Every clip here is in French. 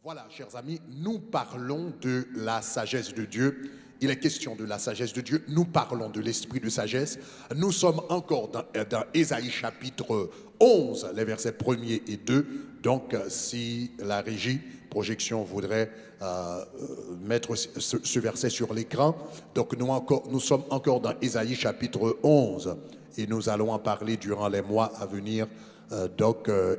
Voilà, chers amis, nous parlons de la sagesse de Dieu. Il est question de la sagesse de Dieu. Nous parlons de l'esprit de sagesse. Nous sommes encore dans Ésaïe chapitre 11, les versets 1er et 2. Donc, si la régie, projection, voudrait mettre ce verset sur l'écran. Donc, nous sommes encore dans Ésaïe chapitre 11. Et nous allons en parler durant les mois à venir.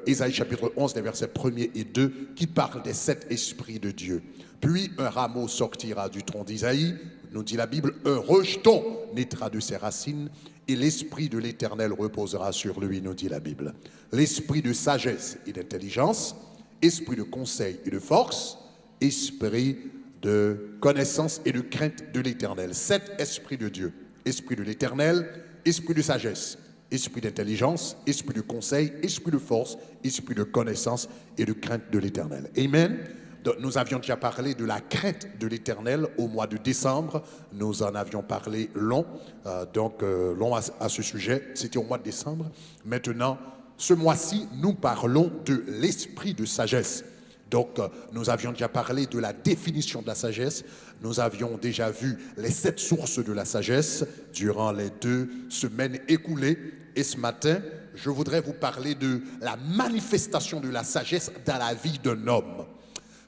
Ésaïe chapitre 11, les versets 1er et 2, qui parlent des 7 esprits de Dieu. Puis un rameau sortira du tronc d'Isaïe, nous dit la Bible, un rejeton naîtra de ses racines, et l'esprit de l'Éternel reposera sur lui, nous dit la Bible. L'esprit de sagesse et d'intelligence, esprit de conseil et de force, esprit de connaissance et de crainte de l'Éternel. 7 esprits de Dieu. Esprit de l'Éternel, esprit de sagesse, esprit d'intelligence, esprit de conseil, esprit de force, esprit de connaissance et de crainte de l'Éternel. Amen. Donc, nous avions déjà parlé de la crainte de l'Éternel au mois de décembre. Nous en avions parlé long, long à ce sujet. C'était au mois de décembre. Maintenant, ce mois-ci, nous parlons de l'esprit de sagesse. Donc, nous avions déjà parlé de la définition de la sagesse. Nous avions déjà vu les 7 sources de la sagesse durant les 2 semaines écoulées. Et ce matin, je voudrais vous parler de la manifestation de la sagesse dans la vie d'un homme.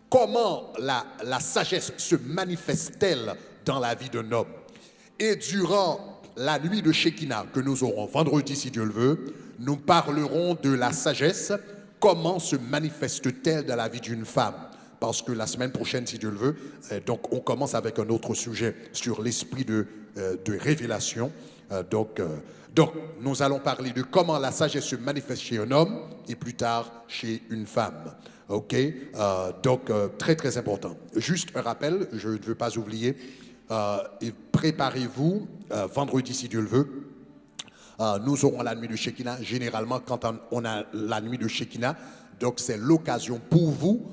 Comment la sagesse se manifeste-t-elle dans la vie d'un homme? Et durant la nuit de Shekinah que nous aurons vendredi, si Dieu le veut, nous parlerons de la sagesse. Comment se manifeste-t-elle dans la vie d'une femme? Parce que la semaine prochaine, si Dieu le veut, donc on commence avec un autre sujet sur l'esprit de révélation. Donc, nous allons parler de comment la sagesse se manifeste chez un homme et plus tard chez une femme. Ok, très très important. Juste un rappel, je ne veux pas oublier, préparez-vous, vendredi si Dieu le veut, nous aurons la nuit de Shekinah. Généralement, quand on a la nuit de Shekinah, donc c'est l'occasion pour vous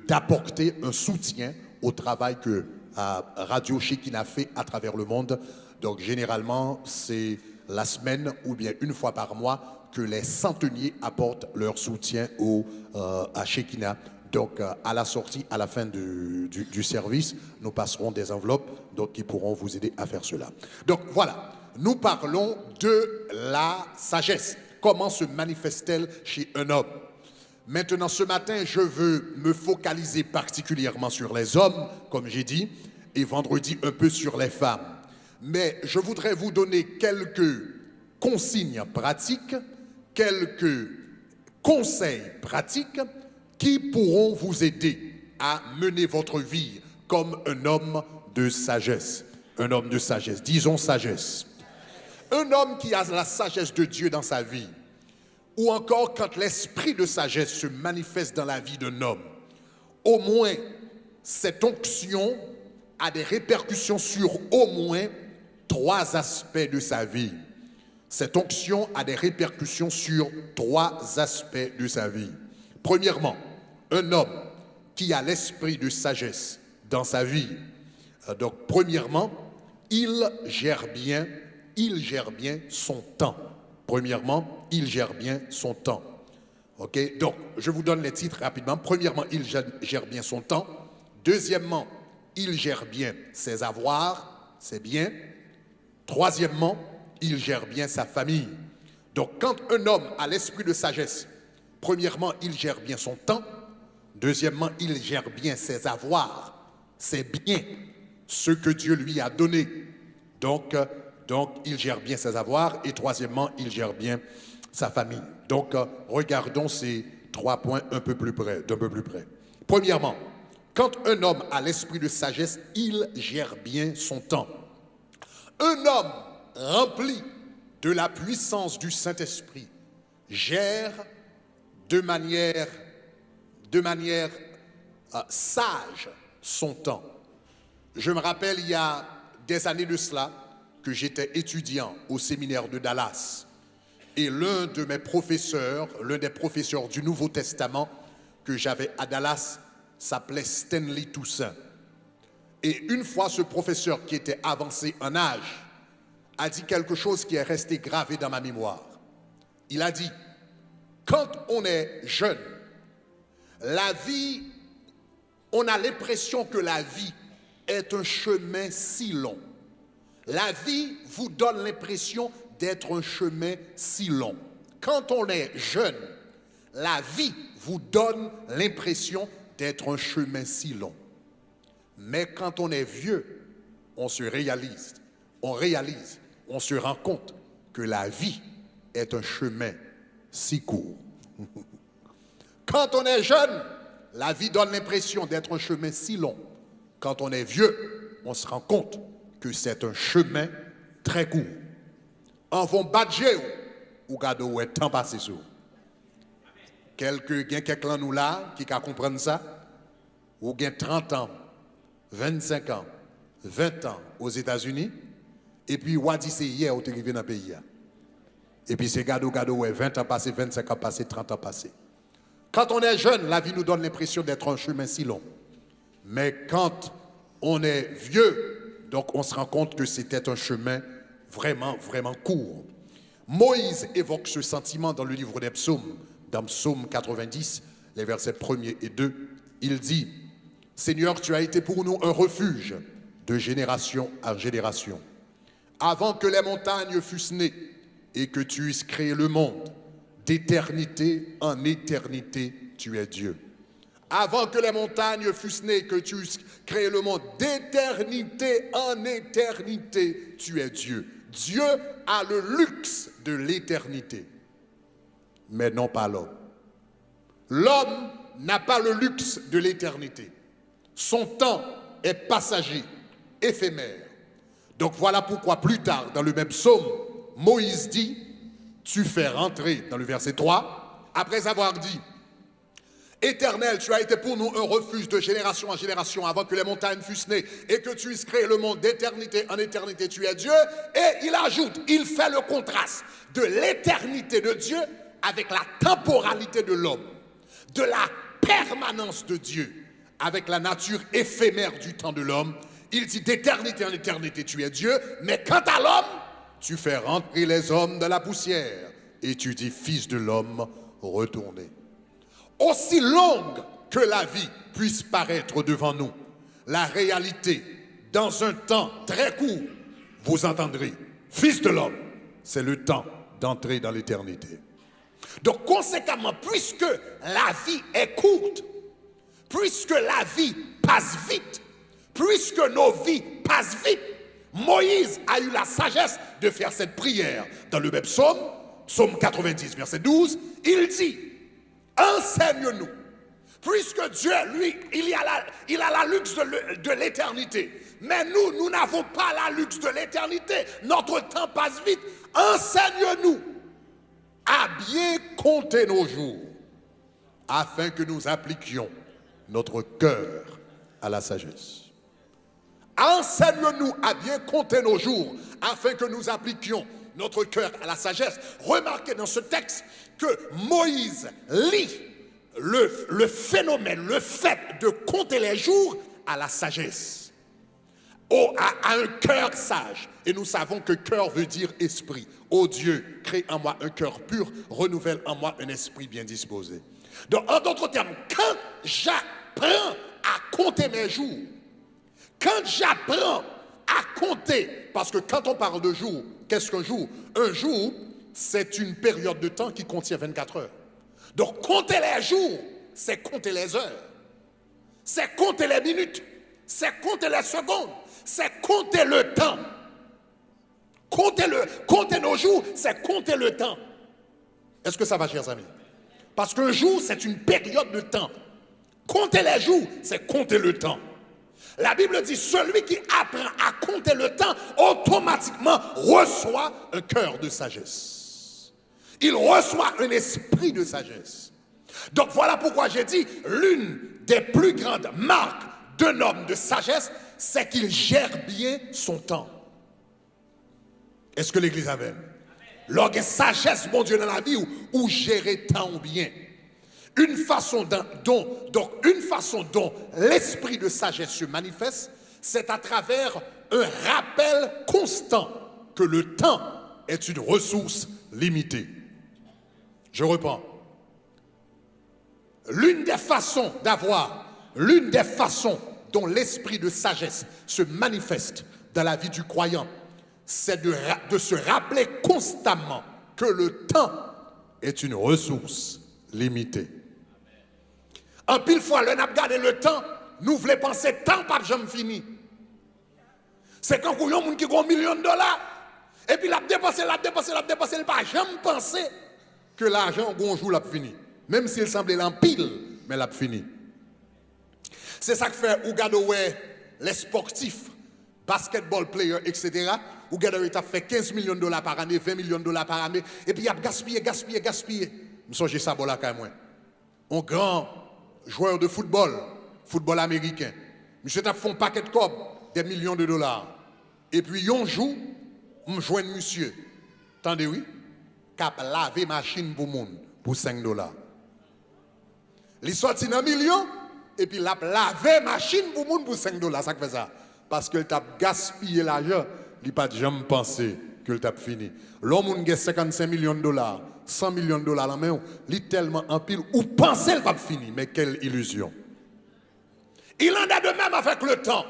d'apporter un soutien au travail que Radio Shekinah fait à travers le monde. Donc généralement, c'est la semaine ou bien une fois par mois que les centeniers apportent leur soutien à Shekinah. Donc, à la sortie, à la fin du service, nous passerons des enveloppes donc, qui pourront vous aider à faire cela. Donc, voilà. Nous parlons de la sagesse. Comment se manifeste-t-elle chez un homme? Maintenant, ce matin, je veux me focaliser particulièrement sur les hommes, comme j'ai dit, et vendredi un peu sur les femmes. Mais je voudrais vous donner quelques consignes pratiques, quelques conseils pratiques qui pourront vous aider à mener votre vie comme un homme de sagesse. Un homme de sagesse, disons sagesse. Un homme qui a la sagesse de Dieu dans sa vie, ou encore quand l'esprit de sagesse se manifeste dans la vie d'un homme, au moins cette onction a des répercussions sur au moins 3 aspects de sa vie. Cette onction a des répercussions sur 3 aspects de sa vie. Premièrement, un homme qui a l'esprit de sagesse dans sa vie, donc premièrement, il gère bien son temps. Premièrement, il gère bien son temps. Ok, donc je vous donne les titres rapidement. Premièrement, il gère bien son temps. Deuxièmement, il gère bien ses avoirs, ses biens. Troisièmement, il gère bien sa famille. Donc quand un homme a l'esprit de sagesse, premièrement, il gère bien son temps. Deuxièmement, il gère bien ses avoirs, ses biens, ce que Dieu lui a donné. Donc, il gère bien ses avoirs. Et troisièmement, il gère bien sa famille. Donc, regardons ces 3 points d'un peu plus près. Premièrement, quand un homme a l'esprit de sagesse, il gère bien son temps. Un homme rempli de la puissance du Saint-Esprit gère de manière sage son temps. Je me rappelle, il y a des années de cela, que j'étais étudiant au séminaire de Dallas. Et l'un des professeurs du Nouveau Testament que j'avais à Dallas s'appelait Stanley Toussaint. Et une fois, ce professeur qui était avancé en âge a dit quelque chose qui est resté gravé dans ma mémoire. Il a dit, quand on est jeune, La vie, on a l'impression que la vie est un chemin si long. La vie vous donne l'impression d'être un chemin si long. Quand on est jeune, la vie vous donne l'impression d'être un chemin si long. Mais quand on est vieux, on se réalise, on se rend compte que la vie est un chemin si court. Quand on est jeune, la vie donne l'impression d'être un chemin si long. Quand on est vieux, on se rend compte que c'est un chemin très court. En vont badger ou gado ou temps passé sur. Quelqu'un nous là qui comprendre ça, ou gain 30 ans, 25 ans, 20 ans aux États-Unis, et puis ou dit c'est hier où tu es arrivé dans le pays. Et puis c'est gado ouais 20 ans passé, 25 ans passé, 30 ans passé. Quand on est jeune, la vie nous donne l'impression d'être un chemin si long. Mais quand on est vieux, donc on se rend compte que c'était un chemin vraiment, vraiment court. Moïse évoque ce sentiment dans le livre des psaumes, dans Psaume 90, les versets 1er et 2. Il dit, « Seigneur, tu as été pour nous un refuge de génération en génération. Avant que les montagnes fussent nées et que tu eusses créé le monde, d'éternité en éternité, tu es Dieu. Avant que les montagnes fussent nées, que tu eusses créé le monde, d'éternité en éternité, tu es Dieu. Dieu a le luxe de l'éternité, mais non pas l'homme. L'homme n'a pas le luxe de l'éternité. Son temps est passager, éphémère. Donc voilà pourquoi plus tard, dans le même psaume, Moïse dit, tu fais rentrer, dans le verset 3, après avoir dit, Éternel, tu as été pour nous un refuge de génération en génération avant que les montagnes fussent nées et que tu eusses créé le monde d'éternité en éternité, tu es Dieu. Et il ajoute, il fait le contraste de l'éternité de Dieu avec la temporalité de l'homme, de la permanence de Dieu avec la nature éphémère du temps de l'homme. Il dit d'éternité en éternité, tu es Dieu, mais quant à l'homme, tu fais rentrer les hommes de la poussière et tu dis, fils de l'homme, retournez. Aussi longue que la vie puisse paraître devant nous, la réalité, dans un temps très court, vous entendrez, fils de l'homme, c'est le temps d'entrer dans l'éternité. Donc conséquemment, puisque la vie est courte, puisque la vie passe vite, puisque nos vies passent vite, Moïse a eu la sagesse de faire cette prière. Dans le même psaume, psaume 90, verset 12, il dit, enseigne-nous, puisque Dieu, lui, il a la luxe de l'éternité. Mais nous n'avons pas la luxe de l'éternité. Notre temps passe vite. Enseigne-nous à bien compter nos jours, afin que nous appliquions notre cœur à la sagesse. Enseigne-nous à bien compter nos jours, afin que nous appliquions notre cœur à la sagesse. Remarquez dans ce texte que Moïse lie le phénomène, le fait de compter les jours à la sagesse, à un cœur sage. Et nous savons que cœur veut dire esprit. Ô Dieu, crée en moi un cœur pur, renouvelle en moi un esprit bien disposé. Donc, en d'autres termes, quand j'apprends à compter mes jours, quand j'apprends à compter, parce que quand on parle de jour, qu'est-ce qu'un jour? Un jour, c'est une période de temps qui contient 24 heures. Donc, compter les jours, c'est compter les heures, c'est compter les minutes, c'est compter les secondes, c'est compter le temps. Compter nos jours, c'est compter le temps. Est-ce que ça va, chers amis? Parce qu'un jour, c'est une période de temps. Compter les jours, c'est compter le temps. La Bible dit, celui qui apprend à compter le temps, automatiquement reçoit un cœur de sagesse. Il reçoit un esprit de sagesse. Donc voilà pourquoi j'ai dit, l'une des plus grandes marques d'un homme de sagesse, c'est qu'il gère bien son temps. Est-ce que l'Église a même? Lorsqu'il y a sagesse, mon Dieu, dans la vie, où gérer temps bien. Une façon dont l'esprit de sagesse se manifeste, c'est à travers un rappel constant que le temps est une ressource limitée. Je reprends. l'une des façons d'avoir, l'une des façons dont l'esprit de sagesse se manifeste dans la vie du croyant, c'est de se rappeler constamment que le temps est une ressource limitée. En pile fois, le n'a regardé le temps, nous voulons penser temps pas jamais fini. C'est quand il y a un monde qui a $1 million, et puis il a dépensé, il n'a pas jamais pensé que l'argent, un jour, l'a fini. Même s'il semblait en pile, mais l'a fini. C'est ça que fait, regardez, les sportifs, basketball players, etc. Regardez, il a fait $15 millions par année, $20 millions par année, et puis il a gaspillé. Je songe ça, bon là, quand même. Un grand joueur de football américain. Monsieur a fait un paquet de cobs, des millions de dollars. Et puis, un jour, je joins monsieur. Attendez, oui? Cap laver machine pour monde pour $5. Il sorti dans million et puis il a lavé machine pour monde pour $5. Ça fait ça. Parce qu'il t'a gaspillé l'argent, il n'a pas jamais pensé qu'il t'a fini. L'homme qui a $55 millions, $100 millions dans la main, il est tellement en pile, ou pensez qu'il pas fini, mais quelle illusion. Il en a de même avec le temps.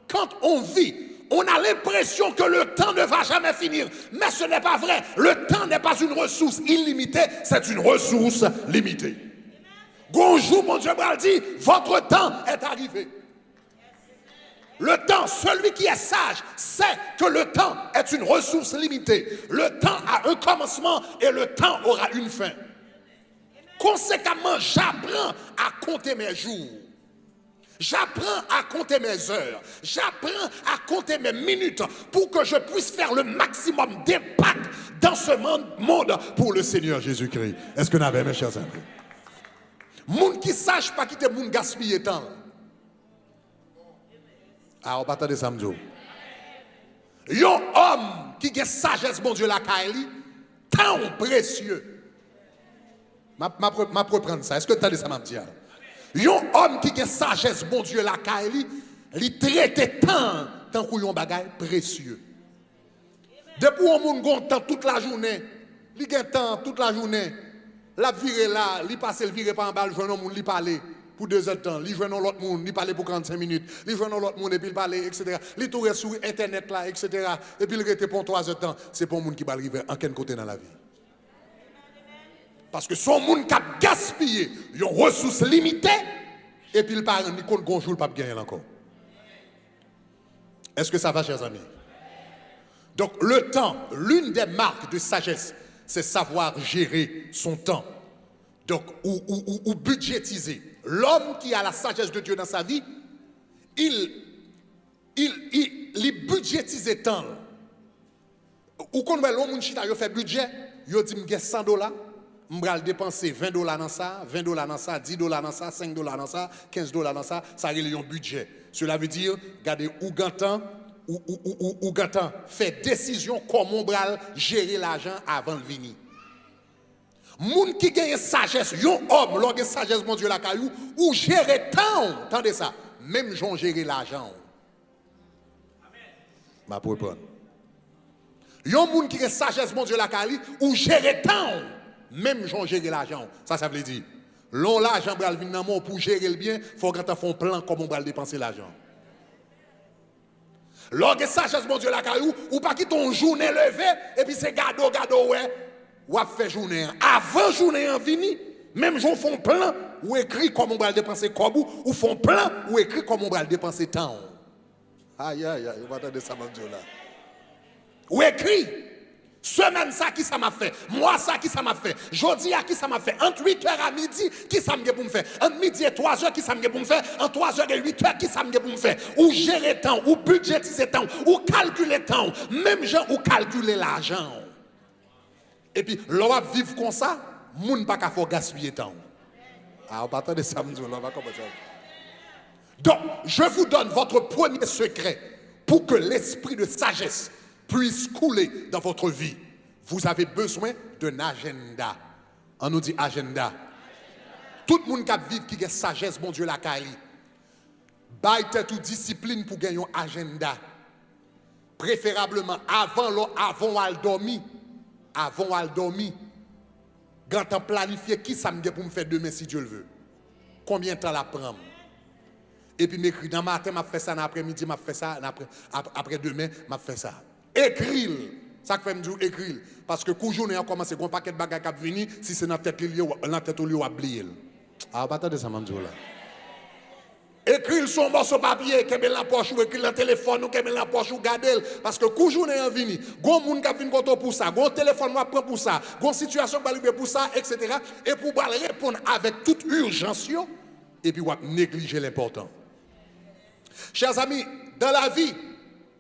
Quand on vit, on a l'impression que le temps ne va jamais finir. Mais ce n'est pas vrai. Le temps n'est pas une ressource illimitée, c'est une ressource limitée. Bonjour, mon Dieu, dit, votre temps est arrivé. Le temps, celui qui est sage, sait que le temps est une ressource limitée. Le temps a un commencement et le temps aura une fin. Conséquemment, j'apprends à compter mes jours. J'apprends à compter mes heures. J'apprends à compter mes minutes pour que je puisse faire le maximum d'impact dans ce monde pour le Seigneur Jésus-Christ. Est-ce que vous avez, mes chers amis? Moun qui ne sache pas quitter moun gaspiller temps. Ah, on va attendre ça, m'dou. Yon homme qui a sagesse, bon Dieu, la Kaili, temps précieux. Ma reprendre ça. Est-ce que tu as ça, m'a dit? Yon homme qui a sagesse, bon Dieu, la Kaili, il traite tant qu'on yon bagay précieux. Depuis on moun gon temps toute la journée, il a temps toute la journée. La virée là, il passe le viré par en bas, le jeune homme, il parle pour 2 heures de temps. Il joue dans l'autre monde, il parle pour 45 minutes. Il joue dans l'autre monde et puis il parle, etc. Il tourne sur Internet là, etc. Et puis il reste pour 3 heures de temps. C'est pour un monde qui va arriver en quel côté dans la vie. Parce que son monde qui a gaspillé, il a une ressource limitée, et puis il parle, il compte gonjour, il ne peut pas gagner encore. Est-ce que ça va, chers amis? Donc le temps, l'une des marques de sagesse, c'est savoir gérer son temps. Donc, ou budgétiser. L'homme qui a la sagesse de Dieu dans sa vie, il budgétise le temps. Ou quand l'homme fait budget, il dit que $100, je vais dépenser $20 dans ça, $20 dans ça, $10 dans ça, $5 dans ça, $15 dans ça, ça a un budget. Cela veut dire, regardez, ou Gantan fait décision comment on va gérer l'argent avant de venir. Moun qui gagne sagesse, yon homme, l'homme sagesse, mon Dieu, la caillou, ou gérer temps, attendez ça, même j'en gérer l'argent. Ma pour répondre. Yon moun qui a sagesse, mon Dieu, la caillou, ou gérer temps, même j'en gérer l'argent. Ça veut dire, l'on l'argent va venir dans mon pour gérer le bien, il faut qu'on fasse un plan comment on va dépenser l'argent. Lorsque sagesse, mon Dieu, la caillou, ou pas qui ton journée levée, et puis c'est gado, ouais, ou a fait journée. Avant journée en fini, même j'en font plan, ou écrit comment on va dépenser kobou, ou font plan, ou écrit comment on va dépenser temps. Aïe, aïe, aïe, vous attendez ça, mon Dieu, là. Ou écrit, semaine ça, qui ça m'a fait? Moi ça, qui ça m'a fait? Jeudi à qui ça m'a fait? Entre 8h à midi, qui ça m'a pour me faire? Entre midi et 3h, qui ça m'a pour me faire? Entre 3h et 8h, qui ça m'a pour me faire? Ou gérer temps, ou budgétiser temps, ou calculer temps, même gens ou calculer l'argent. Et puis, l'on va vivre comme ça, moun pas qu'à faut gaspiller temps. Ah, on va attendre ça, on va commencer. Donc, je vous donne votre premier secret pour que l'esprit de sagesse puisse couler dans votre vie. Vous avez besoin d'un agenda. On nous dit agenda. Tout le monde qui vit, qui a sagesse, mon Dieu, la Kali. Baille toute discipline pour gagner un agenda. Préférablement avant à dormir. Avant à dormir. Quand on planifie qui ça me dit pour me faire demain si Dieu le veut. combien de temps la prend. Et puis m'écrit dans matin, m'a fait ça, dans l'après-midi, m'a fait ça, après demain, m'a fait ça. Écrit. Ça fait me dire écrit. Parce que quand journée a commencé, un paquet de bagages qui venir, si c'est dans la tête au lieu oublier. Ah, pas attendre ça, m'amdou là. Écrit son morceau papier, qu'elle met la poche ou écrit dans le téléphone ou qu'elle met la poche ou garder. Parce que quand journée a venu, gon moun qui vient konto pour ça, gon téléphone moi prend pour ça, gon situation qui va pour ça, etc. Et pour répondre avec toute urgence, et puis on négliger l'important. Chers amis, dans la vie,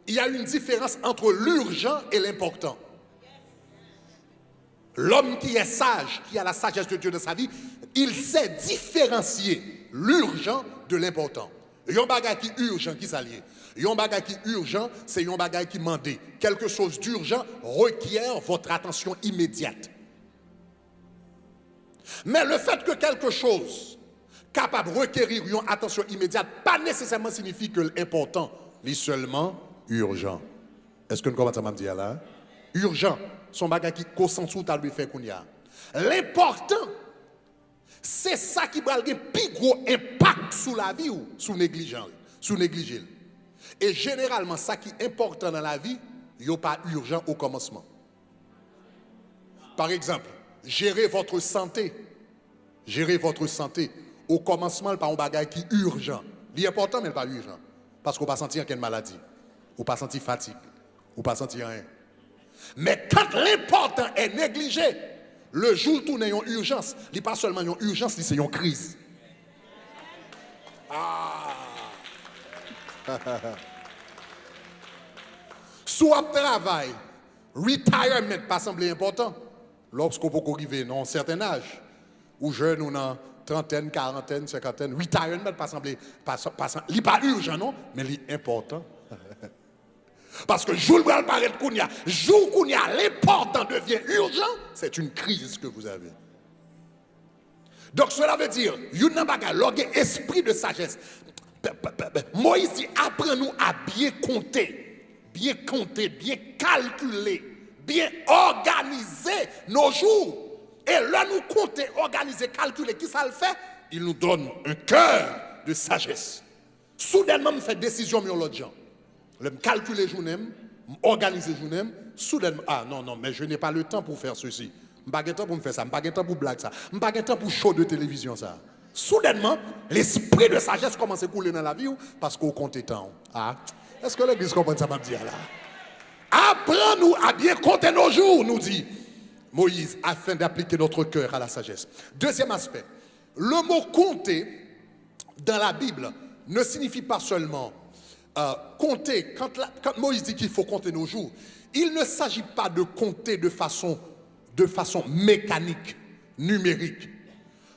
il y a une différence entre l'urgent et l'important. L'homme qui est sage, qui a la sagesse de Dieu dans sa vie, il sait différencier l'urgent de l'important. Yon bagay qui urgent, qui s'allie. Yon bagay qui urgent, c'est yon bagay qui mande. Quelque chose d'urgent requiert votre attention immédiate. Mais le fait que quelque chose capable de requérir une attention immédiate, pas nécessairement signifie que l'important est seulement urgent. Est-ce que nous commençons à me dire là? Urgent, son bagage qui concentre sur ta lui fait qu'on y a. L'important, c'est ça qui va avoir un plus gros impact sur la vie ou sous négligent. Et généralement, ça qui est important dans la vie, il n'y a pas urgent au commencement. Par exemple, gérer votre santé. Gérer votre santé. Au commencement, il n'y a pas un bagage qui est urgent. Il est important, mais il n'est pas urgent. Parce qu'on ne va pas sentir qu'il y a une maladie. On ne va pas sentir fatigue. On ne va pas sentir rien. Mais quand l'important est négligé, le jour où nous avons une urgence, ce n'est pas seulement une urgence, c'est une crise. Ah! Soit travail, retirement pas semblé important. Lorsqu'on peut arriver à un certain âge, ou jeune, ou dans trentaine, quarantaine, cinquantaine, retirement pas semblé, il n'est pas urgent, non, mais il est important. Parce que jour le paraître kounya, jour kounya, l'important devient urgent, c'est une crise que vous avez. Donc cela veut dire, yon baga logé esprit de sagesse. Moïse dit, apprends-nous à bien compter, bien calculer, bien organiser nos jours. Et là nous compter, organiser, calculer, qui ça le fait? Il nous donne un cœur de sagesse. Soudainement, on fait décision sur l'autre gens. Je calculer journée, organiser journée, soudainement, ah non, mais je n'ai pas le temps pour faire ceci. Je n'ai pas le temps pour me faire ça, je n'ai pas le temps pour blague ça, je n'ai pas le temps pour show de télévision ça. Soudainement, l'esprit de sagesse commence à couler dans la vie parce qu'on compte temps. Ah, est-ce que l'église comprend ça, m'a dit là? Apprends-nous à bien compter nos jours, nous dit Moïse, afin d'appliquer notre cœur à la sagesse. Deuxième aspect, le mot compter dans la Bible ne signifie pas seulement compter. Quand Moïse dit qu'il faut compter nos jours, il ne s'agit pas de compter de façon mécanique, numérique.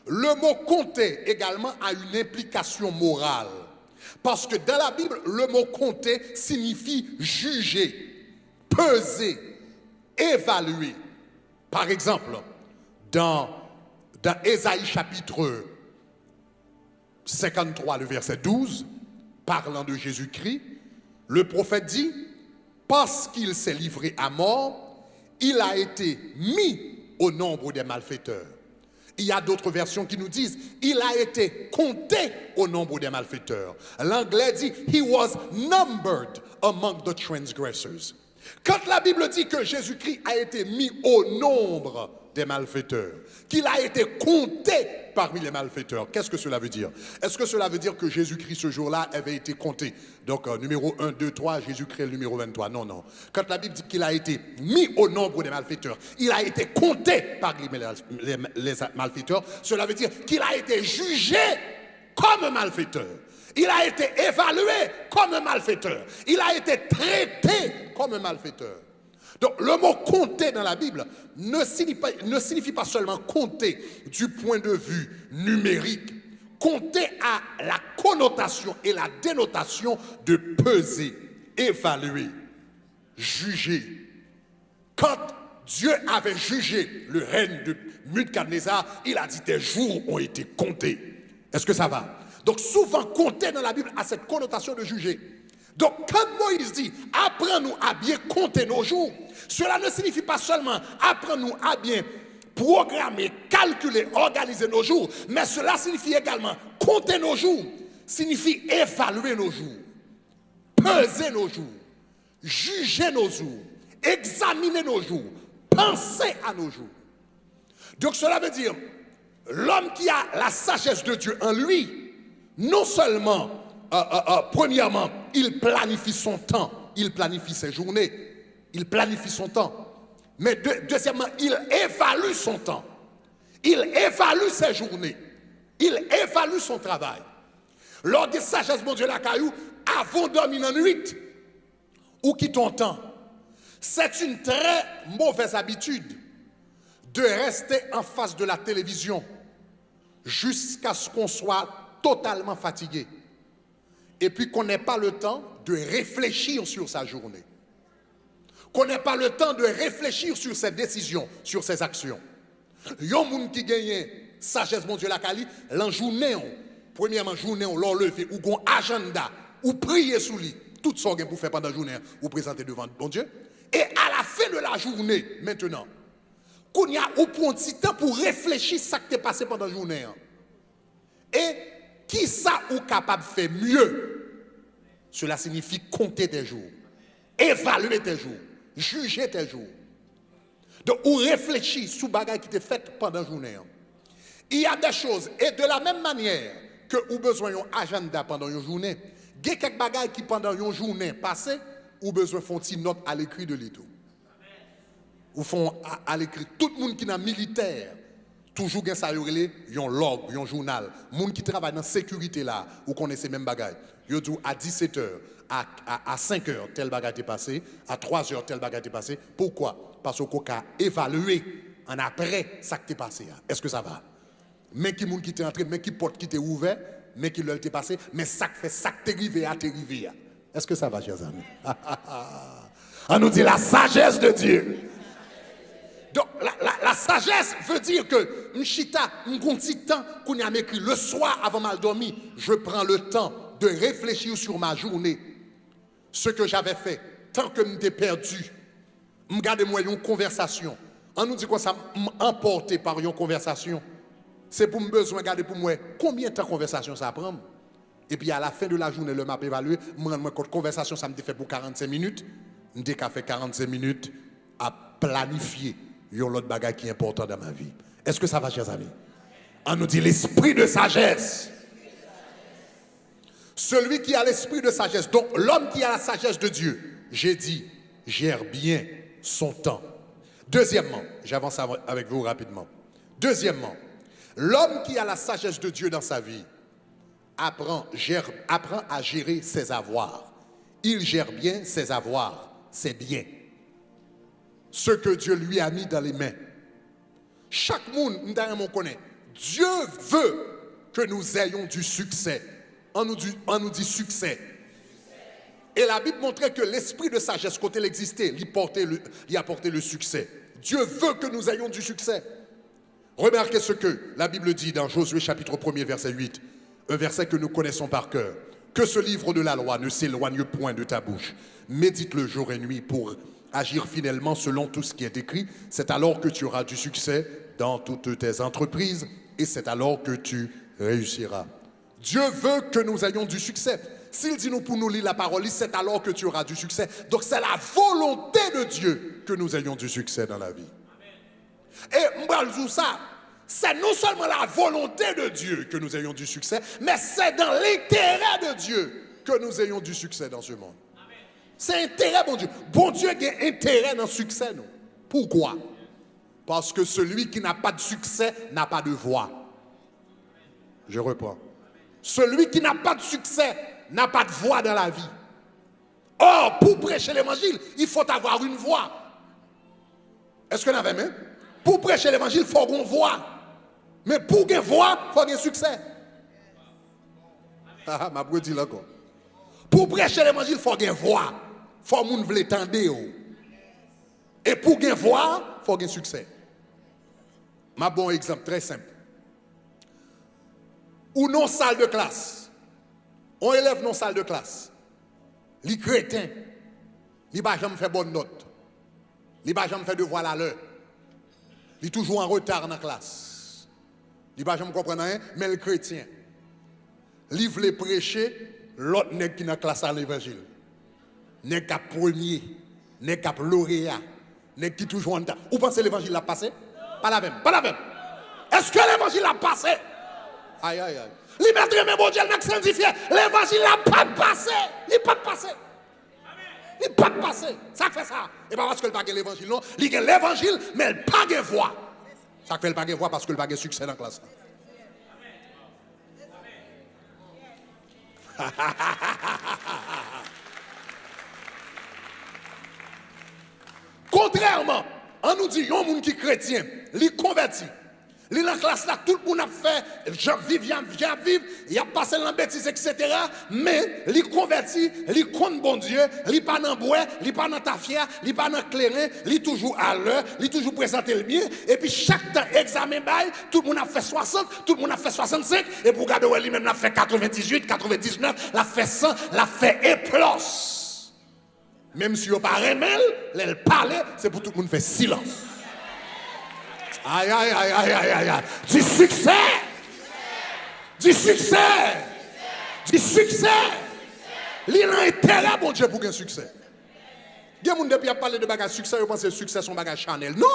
Le mot compter également a une implication morale. Parce que dans la Bible, le mot compter signifie juger, peser, évaluer. Par exemple, dans Ésaïe chapitre 53, le verset 12, parlant de Jésus-Christ, le prophète dit, parce qu'il s'est livré à mort, il a été mis au nombre des malfaiteurs. Il y a d'autres versions qui nous disent, il a été compté au nombre des malfaiteurs. L'anglais dit, he was numbered among the transgressors. Quand la Bible dit que Jésus-Christ a été mis au nombre des malfaiteurs, qu'il a été compté parmi les malfaiteurs, qu'est-ce que cela veut dire? Est-ce que cela veut dire que Jésus-Christ ce jour-là avait été compté? Donc numéro 1, 2, 3, Jésus-Christ numéro 23. Non. Quand la Bible dit qu'il a été mis au nombre des malfaiteurs, il a été compté parmi les malfaiteurs, cela veut dire qu'il a été jugé comme malfaiteur. Il a été évalué comme un malfaiteur. Il a été traité comme un malfaiteur. Donc le mot compter dans la Bible ne signifie pas seulement compter du point de vue numérique. Compter a la connotation et la dénotation de peser, évaluer, juger. Quand Dieu avait jugé le règne de Nebuchadnezzar, il a dit tes jours ont été comptés. Est-ce que ça va? Donc souvent, compter dans la Bible a cette connotation de juger. Donc quand Moïse dit, apprends-nous à bien compter nos jours, cela ne signifie pas seulement apprends-nous à bien programmer, calculer, organiser nos jours, mais cela signifie également compter nos jours signifie évaluer nos jours, peser nos jours, juger nos jours, examiner nos jours, penser à nos jours. Donc cela veut dire, l'homme qui a la sagesse de Dieu en lui, non seulement, premièrement, il planifie son temps, il planifie ses journées, il planifie son temps, mais deuxièmement, il évalue son temps, il évalue ses journées, il évalue son travail. Lors de sagesse, mon Dieu, la caillou, avant de dormir en nuit, ou qui ton temps, c'est une très mauvaise habitude de rester en face de la télévision jusqu'à ce qu'on soit totalement fatigué et puis qu'on n'ait pas le temps de réfléchir sur sa journée, qu'on n'ait pas le temps de réfléchir sur ses décisions, sur ses actions. Il y a des gens qui gagnent sagesse, mon Dieu, la Cali, l'en journée, premièrement, journée, on l'a levé, ou un agenda, ou prier sous lui, tout ce qu'on pour faire pendant la journée, ou présenter devant bon Dieu. Et à la fin de la journée, maintenant, qu'on y a au point de temps pour réfléchir ce qui t'est passé pendant la journée. Et qui ça ou capable de faire mieux? Cela signifie compter tes jours, évaluer tes jours, juger tes jours. Donc, ou réfléchir sur les bagages qui t'est fait pendant la journée. Il y a des choses, et de la même manière que vous avez besoin d'un agenda pendant une journée, il y a quelques bagages qui pendant une journée passée, vous avez besoin de faire une note à l'écrit de l'étau. Ou font à l'écrit. Tout le monde qui est militaire, toujours gen ça yorele, yon log, yon journal. Moun qui travaille dans la sécurité là, ou connaissent ces mêmes bagages. Yo dit à 17h, à 5h, tel bagage est passé, à 3h, tel bagage est passé. Pourquoi? Parce qu'on a évalué en après ça qui est passé. Est-ce que ça va? Mais qui moun qui est entré, mais qui porte qui est ouvert, mais qui l'est passé, mais ça fait ça qui est arrivé à t'arriver. Est-ce que ça va, chers amis? On nous dit la sagesse de Dieu. Donc, la sagesse veut dire que, m'chita, m'gonti temps qu'on a écrit le soir avant mal dormir, je prends le temps de réfléchir sur ma journée, ce que j'avais fait, tant que m'étais perdu, m'garde-moi une conversation. On nous dit quoi ça m'emporter par une conversation. C'est pour me besoin de garder pour moi combien de temps conversation ça prend. Et puis à la fin de la journée, le map évalué, moi conversation ça me fait pour 45 minutes, m'dé qu'a fait 45 minutes à planifier. Il y a l'autre bagage qui est important dans ma vie. Est-ce que ça va, chers amis? On nous dit l'esprit de sagesse. Celui qui a l'esprit de sagesse, donc l'homme qui a la sagesse de Dieu, j'ai dit, gère bien son temps. Deuxièmement, j'avance avec vous rapidement. Deuxièmement, l'homme qui a la sagesse de Dieu dans sa vie apprend à gérer ses avoirs. Il gère bien ses avoirs, ses biens. Ce que Dieu lui a mis dans les mains. Chaque monde, nous connaît. Dieu veut que nous ayons du succès. On nous dit succès. Et la Bible montrait que l'esprit de sagesse, quand il existait, il apportait le succès. Dieu veut que nous ayons du succès. Remarquez ce que la Bible dit dans Josué chapitre 1er verset 8. Un verset que nous connaissons par cœur. Que ce livre de la loi ne s'éloigne point de ta bouche. Médite-le jour et nuit pour agir fidèlement selon tout ce qui est écrit. C'est alors que tu auras du succès dans toutes tes entreprises et c'est alors que tu réussiras. Dieu veut que nous ayons du succès. S'il dit nous pour nous lire la parole, c'est alors que tu auras du succès. Donc c'est la volonté de Dieu que nous ayons du succès dans la vie. Et moi je dis ça, c'est non seulement la volonté de Dieu que nous ayons du succès, mais c'est dans l'intérêt de Dieu que nous ayons du succès dans ce monde. C'est intérêt, bon Dieu. Bon Dieu a intérêt dans le succès, non? Pourquoi? Parce que celui qui n'a pas de succès n'a pas de voix. Je reprends. Celui qui n'a pas de succès n'a pas de voix dans la vie. Or, pour prêcher l'évangile, il faut avoir une voix. Est-ce qu'on avait même? Pour prêcher l'évangile, il faut une voix. Mais pour une voix, il faut un succès. Ah, ma brûle dit là encore. Pour prêcher l'évangile, il faut une voix. Il faut que les gens veulent entendre. Et pour une voix, il faut un succès. Un bon exemple très simple. Ou non salle de classe. On élève non salle de classe. Les crétins, ils ne jamais fait bonne note. Ils ne jamais fait devoir à l'heure. Ils toujours en retard dans la classe. Ils ne jamais comprendre rien, mais le chrétien. livre les prêcher, l'autre n'est qui n'a classe à l'évangile. N'est qu'à premier, n'est qu'à lauréat, n'est qui toujours en temps. Vous pensez l'évangile a passé? Pas la même, pas la même. Est-ce que l'évangile a passé? Aïe, aïe, aïe. Les maîtres, mais bon Dieu, le mec sanctifié, l'évangile n'a pas passé. Il n'est pas passé. Il n'est pas passé. Ça fait ça. Et pas parce que le pas l'évangile, non. Il a l'évangile, mais il n'a pas de voix. Ça fait le pas de voix parce que le pas de succès dans la classe. Contrairement, on nous dit, il y a un monde qui est chrétien, il converti. Il est dans la classe là, tout le monde a fait, j'en vive, il a passé dans la bêtise, etc. Mais il est converti, il compte bon Dieu, il n'est pas dans le bois, il n'est pas dans ta fière, il n'est pas dans le clairin, il est toujours à l'heure, il est toujours présenté le bien. Et puis chaque temps, examen bail, tout le monde a fait 60, tout le monde a fait 65. Et pour regarder, lui-même, il a fait 98, 99, il a fait 100, il a fait éplos. Même si il n'y a pas remel, il parle, c'est pour tout le monde faire silence. Aïe, aïe, aïe, aïe, aïe, aïe, aïe. Du succès. Du succès. Du succès. Il a intérêt, bon Dieu, pour un succès. Il y a des gens qui parlé de bagage succès, ils pensent que le succès sont bagage Chanel. Non.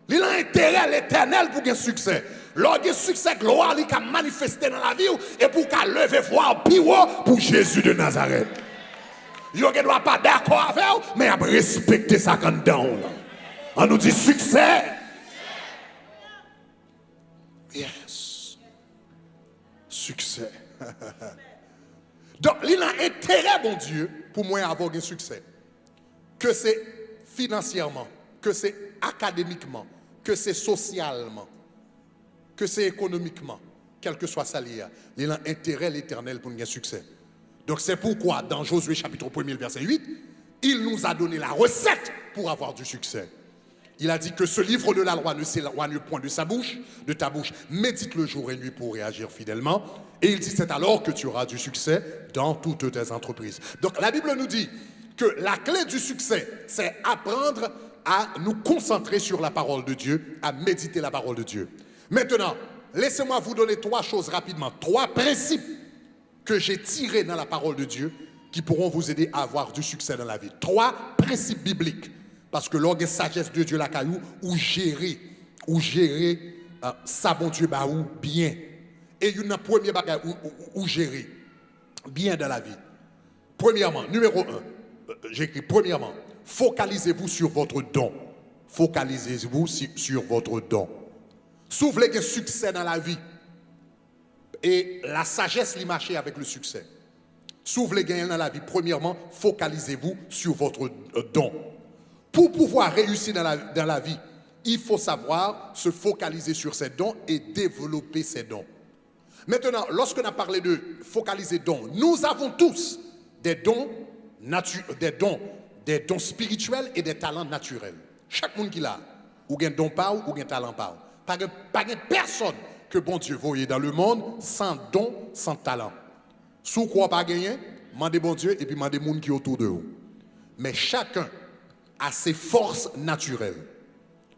Il a intérêt l'éternel pour un succès. Lors du succès, gloire, il a manifesté dans la vie et pour qu'elle lever voir plus haut pour Jésus de Nazareth. Il ne doit pas d'accord avec vous, mais il respecter ça quand down. On nous dit succès. Yes. Succès. Donc, il a intérêt, bon Dieu, pour moi avoir un succès. Que c'est financièrement, que c'est académiquement, que c'est socialement, que c'est économiquement, quel que soit ça lié. Il a intérêt l'éternel pour un succès. Donc, c'est pourquoi, dans Josué chapitre 1er, verset 8, il nous a donné la recette pour avoir du succès. Il a dit que ce livre de la loi ne s'éloigne point de ta bouche, médite le jour et nuit pour réagir fidèlement. Et il dit, c'est alors que tu auras du succès dans toutes tes entreprises. Donc la Bible nous dit que la clé du succès, c'est apprendre à nous concentrer sur la parole de Dieu, à méditer la parole de Dieu. Maintenant, laissez-moi vous donner 3 choses rapidement, 3 principes que j'ai tirés dans la parole de Dieu qui pourront vous aider à avoir du succès dans la vie. 3 principes bibliques. Parce que l'orgue sagesse de Dieu la caillou, ou gérer ça bon Dieu bah ou bien. Et il y a un premier bagage ou gérer bien dans la vie. Premièrement, numéro 1, j'écris premièrement, focalisez-vous sur votre don. Focalisez-vous sur votre don. Si vous voulez un succès dans la vie, et la sagesse l'y marche avec le succès. Si vous voulez gagner dans la vie, premièrement, focalisez-vous sur votre don. Pour pouvoir réussir dans la vie, il faut savoir se focaliser sur ses dons et développer ses dons. Maintenant, lorsqu'on a parlé de focaliser dons, nous avons tous des dons spirituels et des talents naturels. Chaque monde qui l'a, ou un don pas ou un talent pas. Pas de personne que bon Dieu voyait dans le monde sans don, sans talent. Si vous ne croyez pas gagner, demandez bon Dieu et puis demandez les gens qui sont autour de vous. Mais chacun a ses forces naturelles.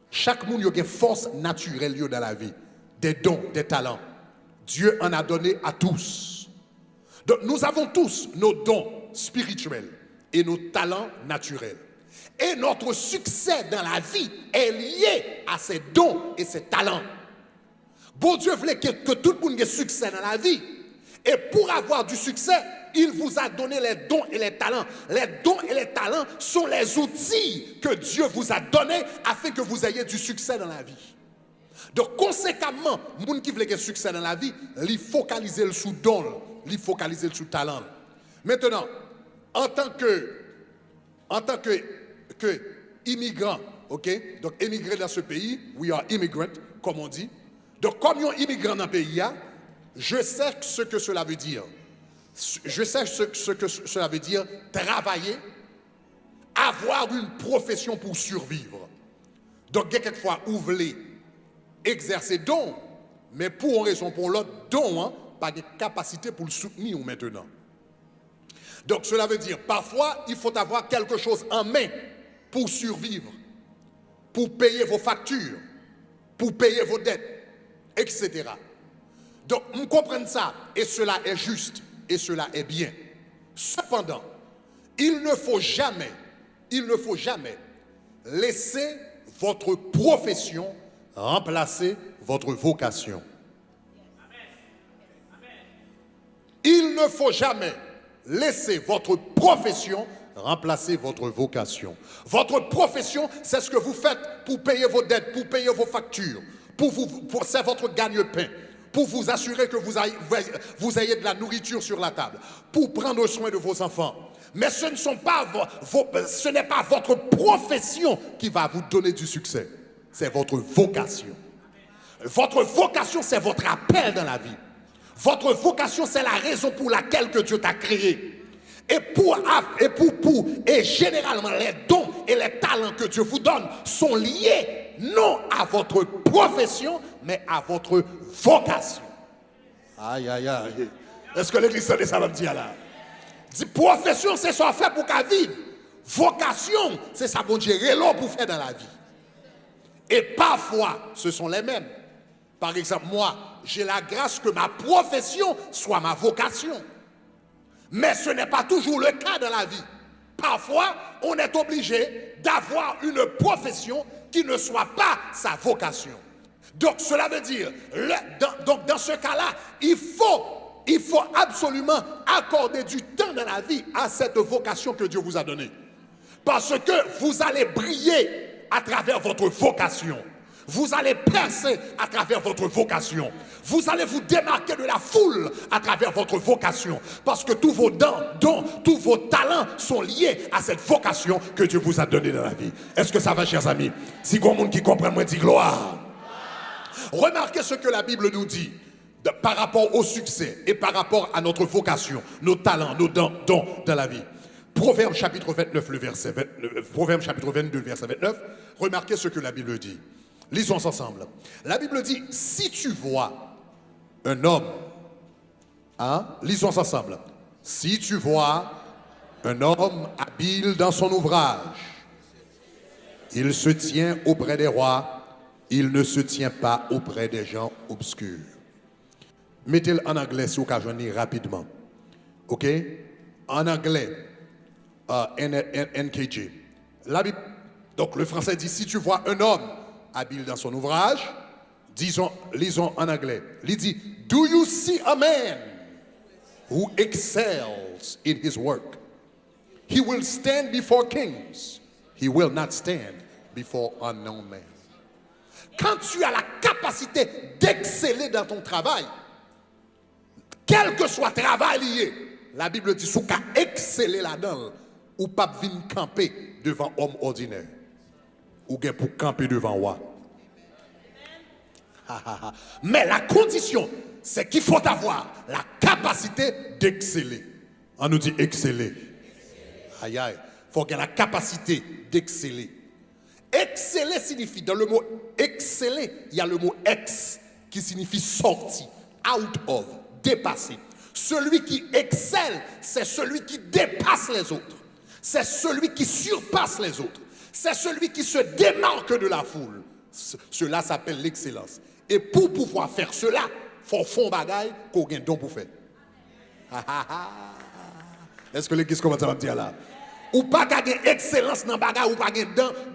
Chaque monde a des forces naturelles dans la vie, des dons, des talents. Dieu en a donné à tous. Donc nous avons tous nos dons spirituels et nos talents naturels. Et notre succès dans la vie est lié à ces dons et ces talents. Bon Dieu voulait que tout le monde ait succès dans la vie. Et pour avoir du succès, il vous a donné les dons et les talents. Les dons et les talents sont les outils que Dieu vous a donnés afin que vous ayez du succès dans la vie. Donc, conséquemment, les gens qui veulent du succès dans la vie, ils focalisent le sous don, ils focalisent le sous talent. Maintenant, en tant que immigrant, ok? Donc, émigrer dans ce pays, we are immigrant, comme on dit. Donc, comme nous sommes immigrants dans le pays, je sais ce que cela veut dire. Je sais ce que cela veut dire travailler, avoir une profession pour survivre. Donc, quelquefois, vous voulez exercer don, mais pour une raison ou pour l'autre, don, pas de capacité pour le soutenir maintenant. Donc, cela veut dire, parfois, il faut avoir quelque chose en main pour survivre, pour payer vos factures, pour payer vos dettes, etc. Donc, on comprend ça, et cela est juste, et cela est bien. Cependant, il ne faut jamais laisser votre profession remplacer votre vocation. Il ne faut jamais laisser votre profession remplacer votre vocation. Votre profession, c'est ce que vous faites pour payer vos dettes, pour payer vos factures, c'est votre gagne-pain, pour vous assurer que vous ayez de la nourriture sur la table, pour prendre soin de vos enfants. Mais ce n'est pas votre profession qui va vous donner du succès, c'est votre vocation. Votre vocation, c'est votre appel dans la vie. Votre vocation, c'est la raison pour laquelle que Dieu t'a créé. Et généralement, les dons et les talents que Dieu vous donne sont liés non à votre profession, mais à votre vocation. Aïe, aïe, aïe. Est-ce que l'église ça va me dire là? Profession, c'est ça fait pour qu'à vivre. Vocation, c'est ça bon Dieu rélo pour faire dans la vie. Et parfois, ce sont les mêmes. Par exemple, moi, j'ai la grâce que ma profession soit ma vocation. Mais ce n'est pas toujours le cas dans la vie. Parfois, on est obligé d'avoir une profession qui ne soit pas sa vocation. Donc, cela veut dire, dans ce cas-là, il faut absolument accorder du temps dans la vie à cette vocation que Dieu vous a donnée. Parce que vous allez briller à travers votre vocation. Vous allez percer à travers votre vocation. Vous allez vous démarquer de la foule à travers votre vocation. Parce que tous vos dons, tous vos talents sont liés à cette vocation que Dieu vous a donnée dans la vie. Est-ce que ça va, chers amis? Si il y a des gens qui comprennent, moi, dis gloire. Remarquez ce que la Bible nous dit par rapport au succès et par rapport à notre vocation, nos talents, nos dons dans la vie. Proverbe chapitre 29, Proverbe chapitre 22, le verset 29. Remarquez ce que la Bible dit. Lisons ensemble. La Bible dit, si tu vois un homme, lisons ensemble. Si tu vois un homme habile dans son ouvrage, il se tient auprès des rois, il ne se tient pas auprès des gens obscurs. Mettez-le en anglais si vous voulez rapidement. OK? En anglais, NKJ. Donc le français dit, si tu vois un homme habile dans son ouvrage, lisons en anglais. Il dit, do you see a man who excels in his work? He will stand before kings. He will not stand before unknown men. Quand tu as la capacité d'exceller dans ton travail, quel que soit le travail lié, la Bible dit, si tu as excellé là-dedans, ou pas venir camper devant homme ordinaire. Ou bien pour camper devant roi. Mais la condition, c'est qu'il faut avoir la capacité d'exceller. On nous dit exceller. Aïe aïe. Il faut qu'il y ait la capacité d'exceller. Exceller signifie, dans le mot exceller, il y a le mot ex qui signifie sorti, out of, dépasser. Celui qui excelle, c'est celui qui dépasse les autres. C'est celui qui surpasse les autres. C'est celui qui se démarque de la foule. Cela s'appelle l'excellence. Et pour pouvoir faire cela, il faut faire un bagage qu'on a un don pour faire. Est-ce que l'église commence à me dire là? Ou pas gagner excellence dans le bagage, ou pas gagner